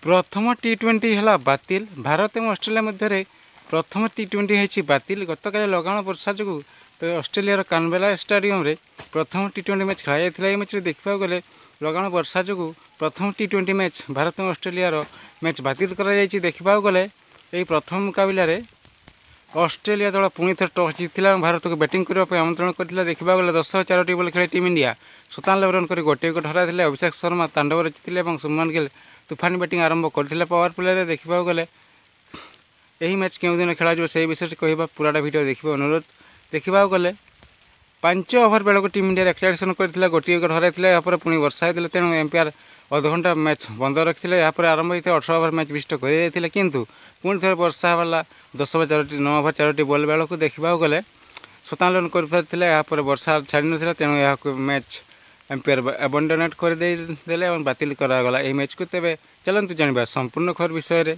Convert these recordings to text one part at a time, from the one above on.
प्रथम टी20 है बातिल। भारत और ऑस्ट्रेलिया मध्य प्रथम टी20 है बातिल। गतकाली लगाण वर्षा जो तो ऑस्ट्रेलिया कानबेरा स्टेडियम रे प्रथम टी20 मैच खेल जाता। मैच देखा गले लगाण वर्षा जो प्रथम टी20 मैच भारत और ऑस्ट्रेलिया मैच बातिल कर देखा गले यही प्रथम मुकाबला ऑस्ट्रेलिया दल पुणी थे टॉस जीतला भारत को बैटिंग करने आमंत्रण करता। देखा गले 10/4 बॉल खेले टीम इंडिया 97 रन कर गोटे विकेट हराई। अभिषेक शर्मा तांडव रचिते और शुभमन गिल तूफानी बैटिंग आरंभ करते पावर प्ले। देखा गले यही मैच क्यों दिन खेल से विषय कह पूराटा भिड देखा अनुरोध। देखा गले 5 ओवर बेलू टीम इंडिया 41 रन कर गोटे विकेट हराई। पुणी वर्षा होता तेणु एम्पायर अधघंटा मैच बंद रखी। यहाँ आरंभ होता 18 ओवर मैच विष्ट कर किंतु पुणी थे वर्षा वाला 9/4 बॉल बेलू देखा गले 57 रन कर। यहाँ वर्षा छाड़ी ना तेणु यहाँ मैच एम्पायर एबंडोनेट करदे और बातिल करागला यही मैच को। तेज चलतु जाना संपूर्ण खबर विषय।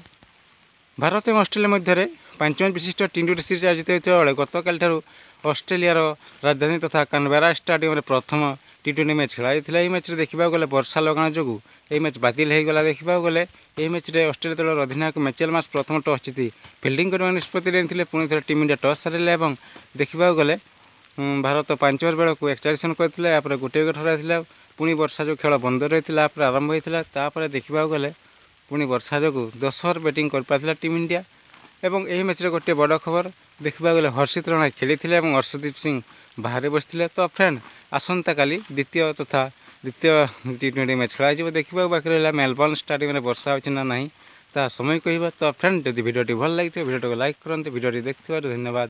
भारत और ऑस्ट्रेलिया मध्य 5 मैच विशिष्ट टी20 सीरीज आयोजित होता बेले गतकाली ऑस्ट्रेलिया राजधानी तथा कानबेरा स्टेडियम प्रथम टी20 मैच खेल जाता। यही मैच देखा गले वर्षा लगाण जो यही मैच बातिल होगा। देखा गले यही मैच ऑस्ट्रेलिया दल अधिनायक मिचेल मार्श प्रथम टॉस जीति फिल्डिंग करने निष्पत्ति लेते। पुणी थे टीम इंडिया टॉस हारे और देखा गले भारत 5 ओवर बेलू 41 रन करते गोटे विकेट हराई। पुणी वर्षा जो खेल बंद रही आरंभ होता देखा गले पुणी वर्षा जो 10 ओवर बैटिंग कर पाता टीम इंडिया। एवं यही मैच गोटे बड़ खबर देखा गले हर्षित राणा खेली और अर्शदीप सिंह बाहर बसते। तो फ्रेंड आसंता काली द्वितीय टी20 मैच खेल देखा बाकी रहा मेलबर्न स्टेडियम वर्षा होना ना ता समय कह। तो फ्रेंड जब भिडियो भल लगी भिडियो को लाइक करते भिडियो देखते धन्यवाद।